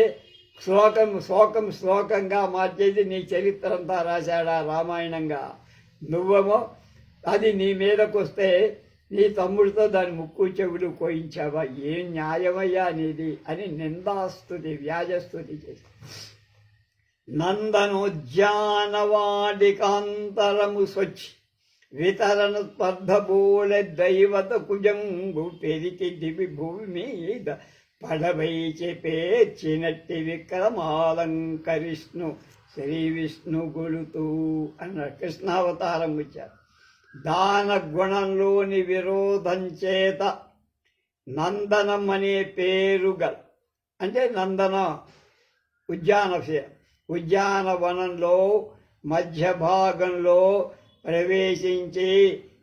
శ్లోకంగా మార్చేసి నీ చరిత్ర అంతా రాశాడా రామాయణంగా. నువ్వేమో అది నీ మీదకు వస్తే నీ తమ్ముడితో దాని ముక్కు చెవులు కోయించావా? ఏం న్యాయమయ్యా నీది అని నిందాస్తుతి, వ్యాజస్తుతి చేసి నందనోద్యానవాడికాంతరము స్వచ్చి వితరణ స్పర్ధబోల దైవత కుజంబు పెరికి దివి భూమి మీద పడవై చెప్పేచ్చినట్టి విక్రమాలంకరిష్ణు శ్రీ విష్ణు గొలుతూ అన్నాడు. కృష్ణావతారం వచ్చారు. దాన గుణంలోని విరోధం చేత నందనం అనే పేరుగల అంటే నందన ఉద్యానవనంలో మధ్య భాగంలో ప్రవేశించి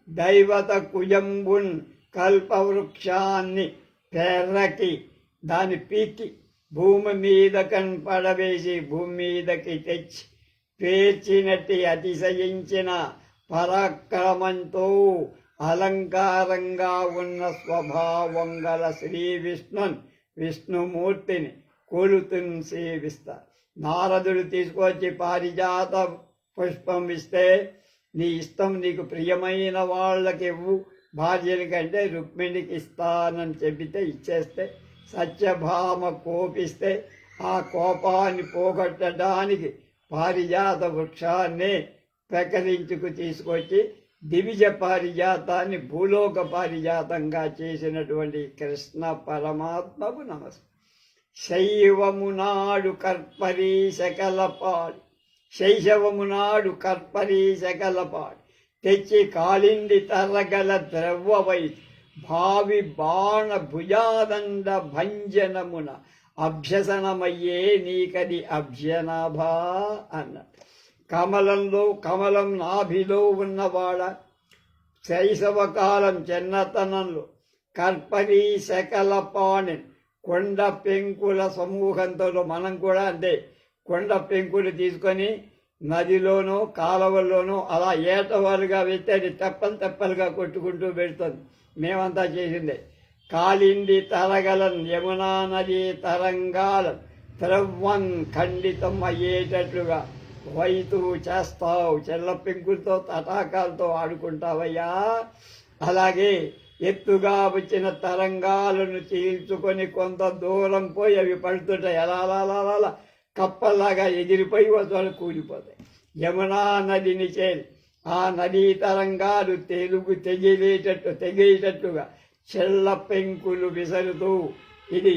దైవత కుజంబున్ కల్పవృక్షాన్ని పెర్రకి దాని పీకి భూమి మీద పడవేసి భూమి మీదకి తెచ్చి పేర్చినట్టి అతిశయించిన పరాక్రమంతో అలంకారంగా ఉన్న స్వభావం గల శ్రీ విష్ణుమూర్తిని కొలుతుని సేవిస్తారు. నారదుడు తీసుకొచ్చి పారిజాత పుష్పం ఇస్తే, నీ ఇష్టం, నీకు ప్రియమైన వాళ్ళకి ఇవ్వు, భార్యని కంటే రుక్మిణికి ఇస్తానని చెబితే ఇచ్చేస్తే, సత్యభామ కోపిస్తే ఆ కోపాన్ని పోగొట్టడానికి పారిజాత వృక్షాన్ని ప్రకరించుకు తీసుకొచ్చి దివిజ పారిజాతాన్ని భూలోక పారిజాతంగా చేసినటువంటి కృష్ణ పరమాత్మకు నమస్కారం. శైవమునాడు కర్పరీ శకలపాడు, శైశవమునాడు కర్పరీ శకలపాడు తెచ్చి కాళింది తరగల ద్రవ్వవై భావి బాణ భుజాదండ భంజనమున అభ్యసనమయ్యే నీకది అభ్యనాభా అన్నట్టు. కమలం నాభిలో ఉన్నవాడ, శైశవకాలం చిన్నతనంలో కర్పరీ శకలపాణి కొండ పెంకుల సమూహంతో, మనం కూడా అంతే, కొండ పెంకులు తీసుకొని నదిలోనూ కాలువల్లోనూ అలా ఏటవారుగా వెళ్తే అది తెప్పలుగా కొట్టుకుంటూ పెడుతుంది. మేమంతా చేసిందే. కాళింది తరగలన్ యమునా నది తరంగాలం త్రవ్వన్ ఖండితం అయ్యేటట్లుగా వైతూ చేస్తావు. చెల్ల పెంకులతో తటాకాలతో ఆడుకుంటావయ్యా. అలాగే ఎత్తుగా వచ్చిన తరంగాలను చీల్చుకొని కొంత దూరం పోయి అవి పడుతుంటాయి. అలా కప్పల్లాగా ఎగిరిపోయి వాళ్ళు కూలిపోతాయి. యమునా నదిని చేరి ఆ నదీ తరంగాలు తెగేటట్టుగా చెల్ల పెంకులు విసరుతూ, ఇది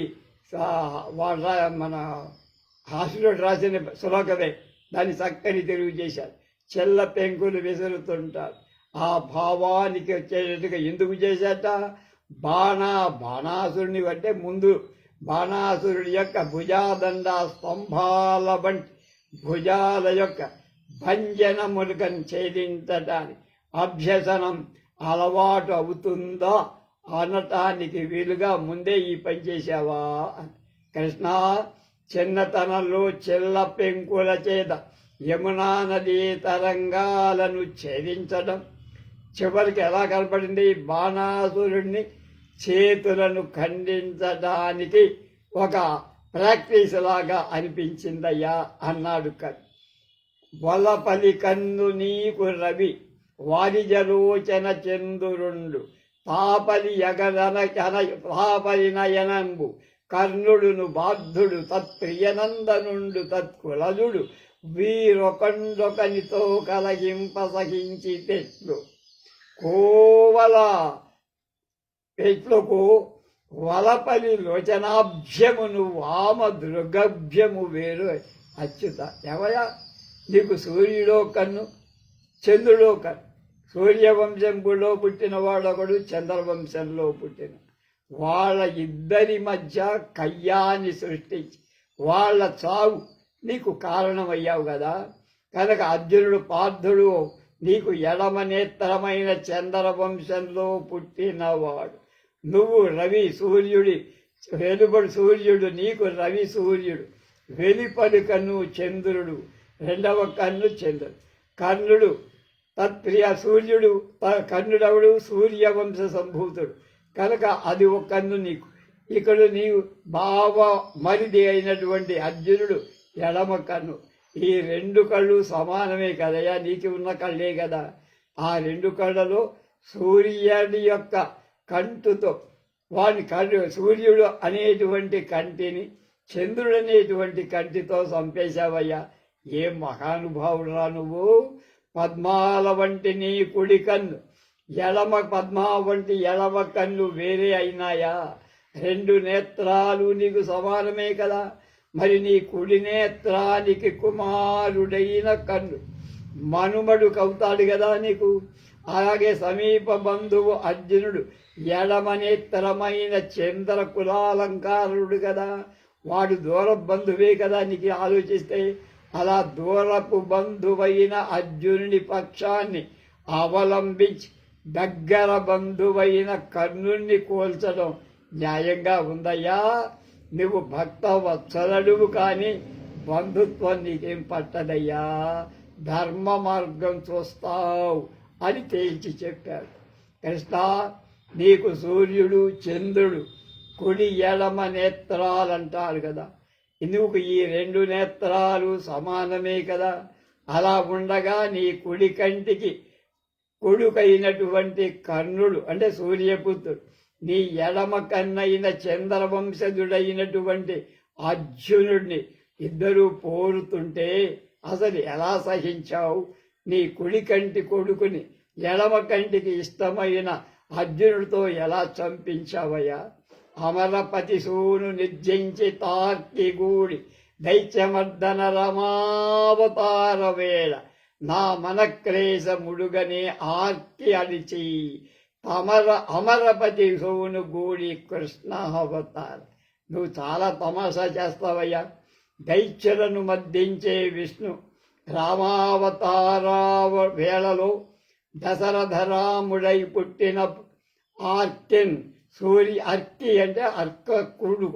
మన హాస్యుడు రాసిన శ్లోకమే, దాన్ని చక్కని తెలుగు చేశారు. చెల్ల పెంకులు విసురుతుంటారు. ఆ భావానికి వచ్చేటట్టుగా ఎందుకు చేశాట? బాణాసురుని అంటే ముందు బాణాసురుడి యొక్క భుజాదండ స్తంభాల వంటి భుజాల యొక్క భంజనములుకని ఛేదించటానికి అభ్యసనం అలవాటు అవుతుందా అనటానికి వీలుగా ముందే ఈ పని చేశావా? కృష్ణ, చిన్నతనంలో చెల్ల పెంకుల చేత యమునా నదీ తరంగాలను ఛేదించడం చివరికి ఎలా కనపడింది? బాణాసురుణ్ణి చేతులను ఖండించడానికి ఒక ప్రాక్టీస్ లాగా అనిపించిందయ్యా అన్నాడు కవి. వలపలి కన్ను నీకు రవి వారిజలోచన చందురుండు తాపలి నయనంబు కర్ణుడును బాద్ధుడు తత్ప్రియనందనుండు తత్కులజుడు వీరొకండొకనితో కలగింపసహించి తెట్లు కోవల పెట్లకు వలపలి లోచనాభ్యమును వామ దృగభ్యము వేరు. అచ్యుత, ఎవయా నీకు సూర్యుడో కన్ను, చంద్రుడో కన్ను. సూర్యవంశంలో పుట్టిన వాడొకడు చంద్రవంశంలో పుట్టిన వాళ్ళ ఇద్దరి మధ్య కయ్యాన్ని సృష్టించి వాళ్ళ చావు నీకు కారణమయ్యావు కదా. కనుక అర్జునుడు పార్థుడు నీకు ఎడమనేత్రమైన చంద్రవంశంలో పుట్టినవాడు. నువ్వు రవి సూర్యుడి వెలుబడి సూర్యుడు, నీకు రవి సూర్యుడు, వెలిపడి కన్ను చంద్రుడు, రెండవ కన్ను చంద్రుడు. కర్ణుడు తత్ప్రియ సూర్యుడు, కర్ణుడవుడు సూర్యవంశ సంభూతుడు కనుక అది ఒక కన్ను నీకు. ఇక్కడ నీవు బావ మరిది అయినటువంటి అర్జునుడు ఎడమ కన్ను. ఈ రెండు కళ్ళు సమానమే కదయ్యా, నీకు ఉన్న కళ్ళే కదా. ఆ రెండు కళ్ళలో సూర్యుడి యొక్క కంటుతో వాని సూర్యుడు అనేటువంటి కంటిని చంద్రుడు అనేటువంటి కంటితో చంపేశావయ్యా. ఏం మహానుభావుడురా నువ్వు. పద్మాల వంటి నీ కుడి కన్ను ఎడమ పద్మా వంటి ఎడమ కన్ను వేరే అయినాయా? రెండు నేత్రాలు నీకు సమానమే కదా. మరి నీ కుడి నేత్రానికి కుమారుడైన కన్ను మనుమడు కవుతాడు కదా నీకు. అలాగే సమీప బంధువు అర్జునుడు ఎడమనేత్రమైన చంద్ర కులాలంకారుడు కదా. వాడు దూర బంధువే కదా నీకు ఆలోచిస్తే. అలా దూరపు బంధువైన అర్జునుని పక్షాన్ని అవలంబించి దగ్గర బంధువైన కర్ణుణ్ణి కోల్చడం న్యాయంగా ఉందయ్యా. నువ్వు భక్త వత్సలుడు కానీ బంధుత్వం నీకేం పట్టదయ్యా. ధర్మ మార్గం చూస్తావు అని తేల్చి చెప్పాడు. కృష్ణ, నీకు సూర్యుడు చంద్రుడు కుడి ఎడమ నేత్రాలంటారు కదా. నువ్వు ఈ రెండు నేత్రాలు సమానమే కదా. అలా ఉండగా నీ కుడి కంటికి కొడుకైనటువంటి కర్ణుడు అంటే సూర్యపుత్రుడు, నీ ఎడమ కన్నైన చంద్రవంశజుడైనటువంటి అర్జునుడిని ఇద్దరూ పోరుతుంటే అసలు ఎలా సహించావు? నీ కుడి కంటి కొడుకుని ఎడమ కంటికి ఇష్టమైన అర్జునుడితో ఎలా చంపించావయ్యా? అమరపతి సూను నిర్జించి తార్కిగూడి దైత్యమర్దన రమావతార వేళ నా మనక్రేశ ముడుగనే ఆర్కి అడిచి అమరపతి సూను గూడి కృష్ణ అవతార. నువ్వు చాలా తమాషా చేస్తావయ్యా. దైత్యులను మర్దించే విష్ణు రామావతార వేళలో దశరథరాముడై పుట్టిన ఆర్కిన్ అర్కి అంటే అర్కుడు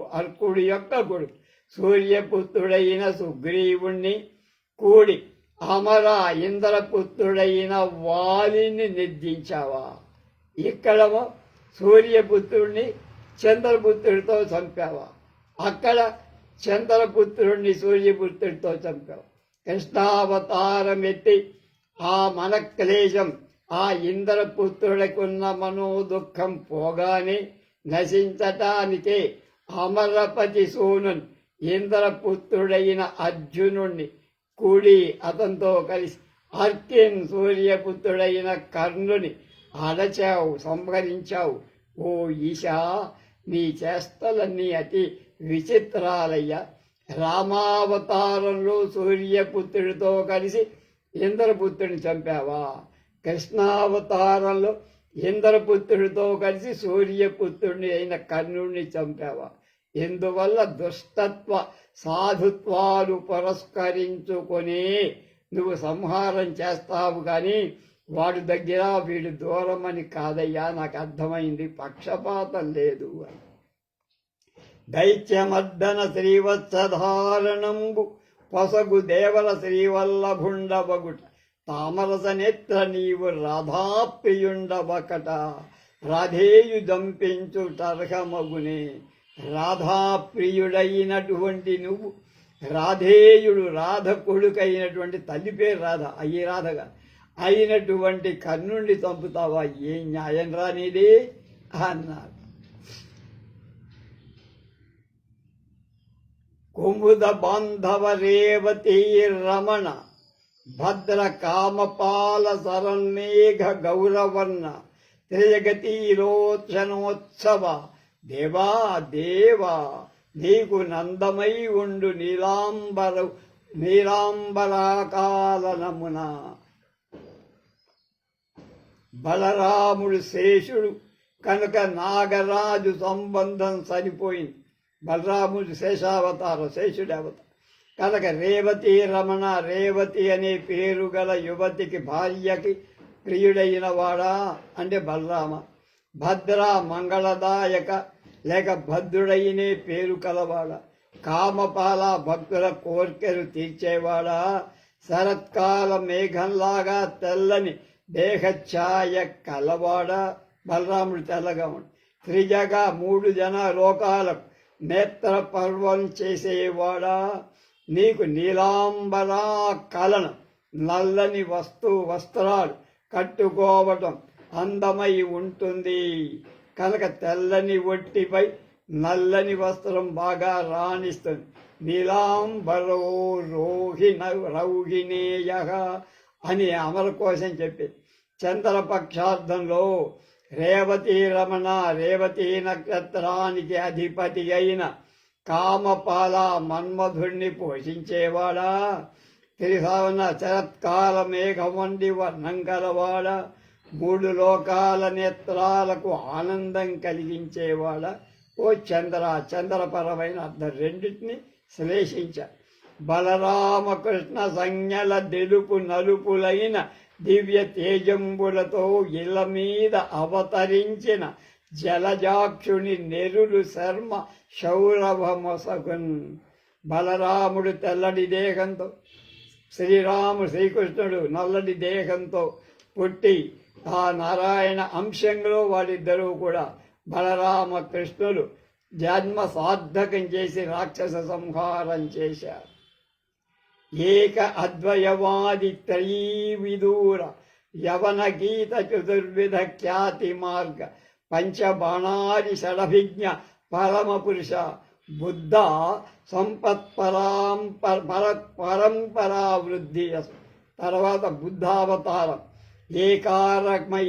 యొక్క కొడుకు సూర్యపుత్రుడైన సుగ్రీవుణ్ణి కూడి అమర ఇంద్రపుత్రుడైన వాలిని నిర్జించావా? ఇక్కడమో సూర్యపుత్రుడిని చంద్రపుత్రుడితో చంపావా? అక్కడ చంద్రపుత్రుడిని సూర్యపుత్రుడితో చంపావా? కృష్ణావతారం ఎత్తి ఆ మనక్లేశం ఆ ఇంద్రపుత్రుడికున్న మనోదుఖం పోగానే నశించటానికే అమరపతి సూనున్ ఇంద్రపుత్రుడైన అర్జునుణ్ణి కూడి అతనితో కలిసి అర్కిన్ సూర్యపుత్రుడైన కర్ణుని అడచావు, సంహరించావు. ఓ ఈశా, నీ చేష్టలన్నీ అతి విచిత్రాలయ్యా. రామావతారంలో సూర్యపుత్రుడితో కలిసి ఇంద్రపుత్రుడిని చంపావా? కృష్ణావతారంలో ఇంద్రపుత్రుడితో కలిసి సూర్యపుత్రుడిని అయిన కర్ణుడిని చంపావా? ఇందువల్ల దుష్టత్వ సాధుత్వాలు పురస్కరించుకొని నువ్వు సంహారం చేస్తావు కానీ వాడి దగ్గర వీడు దూరం అని కాదయ్యా. నాకు అర్థమైంది, పక్షపాతం లేదు అని. దైత్యమర్దన శ్రీవత్సధారణంబు పొసగు దేవల శ్రీవల్లభుండబగుట తామరస నేత్ర నీవు రాధాప్రియుండబకట రాధేయు దంపించు టర్హమగునే. రాధాప్రియుడైనటువంటి నువ్వు రాధేయుడు రాధ కొడుకైనటువంటి తల్లి పేరు రాధ, అయ్యి రాధగా అయినటువంటి కర్ణుణ్ణి చంపుతావా? ఏం న్యాయం రానిది అన్నారు. కుముద బాంధవ రేవతీ రమణ భద్ర కామపాల శరన్మేఘ గౌరవర్ణ త్రిజగతీలోచనోత్సవ దేవా దేవా నీకు నందమై ఉండు నీలాంబరాకాలనమున బలరాముడు శేషుడు కనుక నాగరాజు సంబంధం సరిపోయింది. బలరాముడు శేషావతారం, శేషుడి అవతారం కనుక రేవతి రమణ, రేవతి అనే పేరు గల యువతికి భార్యకి ప్రియుడైన వాడా అంటే బలరామ. భద్ర మంగళదాయక లేక భద్రుడైనే పేరు కలవాడా. కామపాల భక్తుల కోర్కెలు తీర్చేవాడా. శరత్కాల మేఘంలాగా తెల్లని దేహఛాయ కలవాడా. బలరాముడు తెల్లగా ఉండు. త్రిజగా 3 జన లోకాలకు నేత్ర పర్వం చేసేవాడా. నీకు నీలాంబరా కలన నల్లని వస్త్రాలు కట్టుకోవటం అందమై ఉంటుంది కనుక తెల్లని ఒట్టిపై నల్లని వస్త్రం బాగా రాణిస్తుంది. నీలాంబరో రౌహిణేయ అని అమర కోసం చెప్పి చంద్రపక్షార్థంలో రేవతి రమణ, రేవతి నక్షత్రానికి అధిపతి అయిన కామపాల మన్మధుణ్ణి పోషించేవాడా. తిరిసావన శరత్కాల మేఘం వంటి వర్ణం కలవాడా. 3 లోకాల నేత్రాలకు ఆనందం కలిగించేవాడా. ఓ చంద్రపరమైన అర్థం రెండింటిని శ్లేషించారు. బలరామకృష్ణ సంజ్ఞల తెలుపు నలుపులైన దివ్య తేజంబులతో ఇళ్ల మీద అవతరించిన జలజాక్షుని నెరులు శర్మ శౌరభమొసగున్. బలరాముడు తెల్లటి దేహంతో, శ్రీకృష్ణుడు నల్లటి దేహంతో పుట్టి ఆ నారాయణ అంశంలో వాళ్ళిద్దరూ కూడా బలరామ కృష్ణులు జన్మ సార్థకం చేసి రాక్షస సంహారం చేశారు. ఏక అద్వయవాది త్రైవిదూర యవన గీత చతుర్విధ ఖ్యాతి మార్గ పంచబాణాది షడభిజ్ఞ పరమ పురుష బుద్ధ పరంపరావృద్ధి. తర్వాత బుద్ధావతారం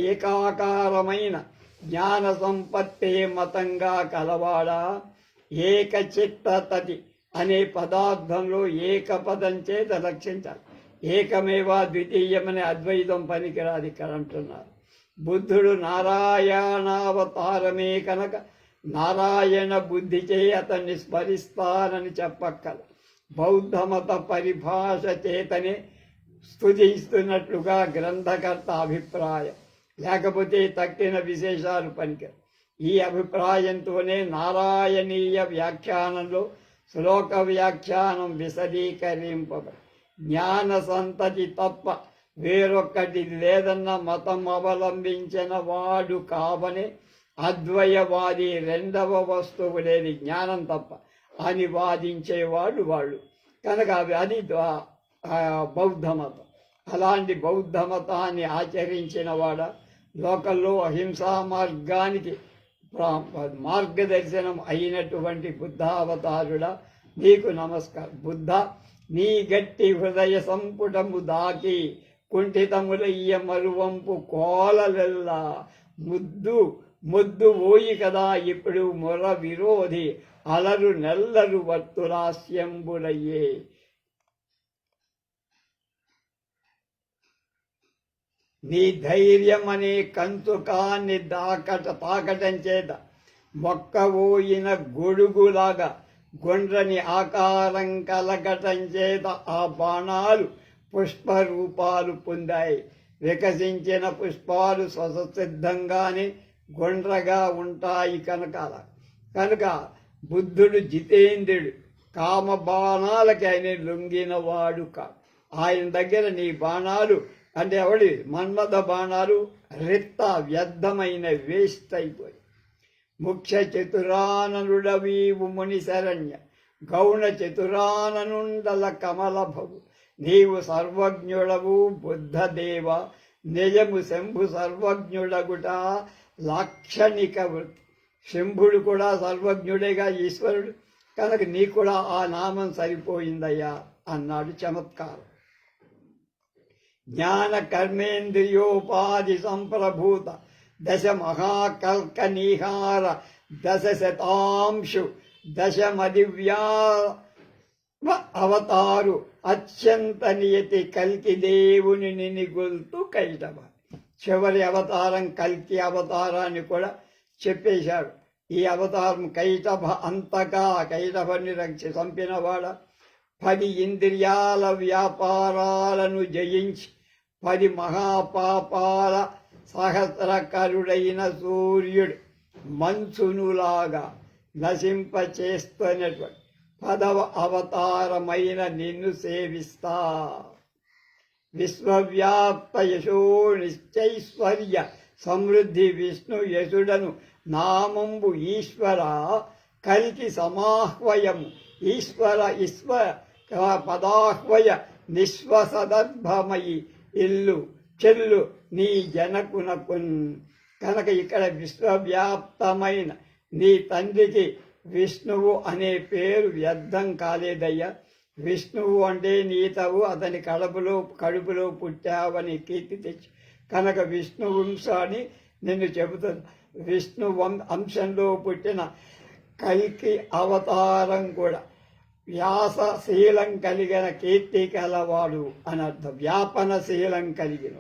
ఏకాకారమైన జ్ఞాన సంపత్తే మతంగా కలవాడా. ఏకచిత్తతతి అనే పదార్థంలో ఏకపదం చేత రక్షించాలి. ఏకమేవా ద్వితీయమనే అద్వైతం పనికిరాదు ఇక్కడ అంటున్నారు. బుద్ధుడు నారాయణావతారమే కనుక నారాయణ బుద్ధి చే అతన్ని స్మరిస్తానని చెప్పక్కల. బౌద్ధమత పరిభాష చేతనే స్తుతిస్తున్నట్లుగా గ్రంథకర్త అభిప్రాయం. లేకపోతే తక్కిన విశేషాలు పనికిర. ఈ అభిప్రాయంతోనే నారాయణీయ వ్యాఖ్యానంలో శ్లోక వ్యాఖ్యానం విశదీకరింపబడి జ్ఞాన సంతతి తప్ప వేరొక్కటి లేదన్న మతం అవలంబించిన వాడు కావనే అద్వయవాది రెండవ వస్తువు లేని జ్ఞానం తప్ప అని వాదించేవాడు వాళ్ళు కనుక అది బౌద్ధ మతం. అలాంటి బౌద్ధ మతాన్ని ఆచరించిన వాడ లోకల్లో అహింసా మార్గానికి మార్గదర్శనం అయినటువంటి బుద్ధావతారుడా నీకు నమస్కారం. బుద్ధ నీ గట్టి హృదయ సంపుటము దాకి కుంఠితములయ్య మరువంపు కోలలెల్లా ముద్దు ఓయి కదా ఇప్పుడు మొర విరోధి అలరు నెల్లరు వర్తులాస్యంబులయ్యే. నీ ధైర్యం అనే కంచుకాన్ని తాకటం చేత మొక్కబోయిన గొడుగులాగా గుండ్రని ఆకారం కలగటం చేత ఆ బాణాలు పుష్పరూపాలు పొందాయి. వికసించిన పుష్పాలు స్వసిద్ధంగానే గుండ్రగా ఉంటాయి కనుక బుద్ధుడు జితేంద్రుడు. కామ బాణాలకి ఆయన లొంగినవాడు కాదు. ఆయన దగ్గర నీ బాణాలు అంటే ఎవడి మన్మథ బాణాలు రిక్త వ్యర్థమైన వేస్ట్ అయిపోయి. ముఖ్య చతురాననుడవీవు ముని శరణ్య గౌణ చతురాననుండల కమలభవు. నీవు సర్వజ్ఞుడవు బుద్ధదేవ నిజము శంభు సర్వజ్ఞుడగుట లాక్షణిక వృత్తి. శంభుడు కూడా సర్వజ్ఞుడేగా ఈశ్వరుడు కనుక నీ కూడా ఆ నామం సరిపోయిందయ్యా అన్నాడు. చమత్కారం. జ్ఞాన కర్మేంద్రియోపాధి సంప్రభూత దశ మహాకల్క నిహార దశ శతాంశు దశమదివ్యా అవతారు అత్యంత నియతి కల్కి దేవుని నిగొల్తు కైటవ. చివరి అవతారం కల్కి అవతారాన్ని కూడా చెప్పేశాడు. ఈ అవతారం కైటభ అంతగా కైటభని చంపినవాడ 10 ఇంద్రియాల వ్యాపారాలను జయించి 10 మహాపాపాల సహస్రకరుడైన సూర్యుడు మంచునులాగా నశింపచేస్తున్నటువంటి 10వ అవతారమైన నిన్ను సేవిస్తా. విశ్వవ్యాప్త యశో నిశ్చైశ్వర్య సమృద్ధి విష్ణు యశుడను నామంబు ఈశ్వర కలికి సమాహ్వయము ఈశ్వర పదాహ్వయ నిశ్వసదర్భమయి ఇల్లు చెల్లు నీ జనకునకున్. కనుక ఇక్కడ విశ్వవ్యాప్తమైన నీ తండ్రికి విష్ణువు అనే పేరు వ్యర్థం కాలేదయ్యా. విష్ణువు అంటే నీతవు అతని కడుపులో పుట్టావని కీర్తి తెచ్చు. కనుక విష్ణు వంశ అని నిన్ను చెబుతుంది. విష్ణు అంశంలో పుట్టిన కల్కి అవతారం కూడా వ్యాసశీలం కలిగిన కీర్తి కలవాడు అని అర్థం. వ్యాపనశీలం కలిగిన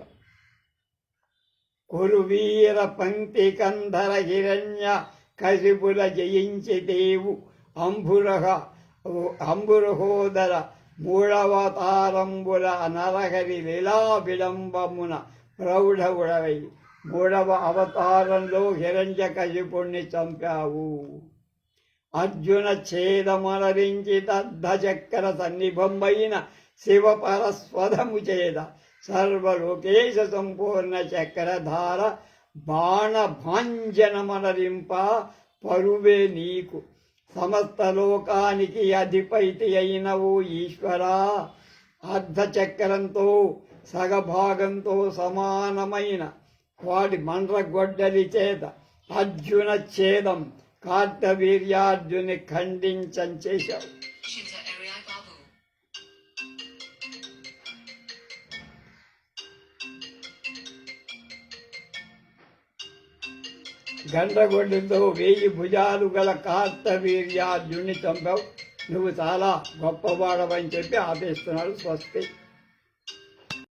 కురువీర పంక్తి కంధర హిరణ్య కసిపుల జయించి దేవు అంబురహోదర మూడవతారంబుల నరహరి లీలా విలంబమున ప్రౌఢవుడవై 3వ అవతారంలో హిరణ్య కశిపుణ్ణి చంపావు. అర్జున ఛేదమరరించి దద్దచక్ర సన్నిభంబైన శివపరస్వధము చేద సర్వలోకేశ సంపూర్ణ చక్రధార బాణ భాంజనమనరింప పరువే నీకు. సమస్త లోకానికి అధిపతి అయినవు ఈశ్వరా. అర్ధచక్రంతో సగభాగంతో సమానమైన వాడి మండ్రగొడ్డలి చేత అర్జున ఛేదం కార్తవీర్యార్జుని ఖండించేశావు. గండ్రగొడ్డుతో 1000 భుజాలు గల కార్తవీర్యార్జుని చంపావు. నువ్వు చాలా గొప్పవాడవని చెప్పి ఆపేస్తున్నాడు. స్వస్తి.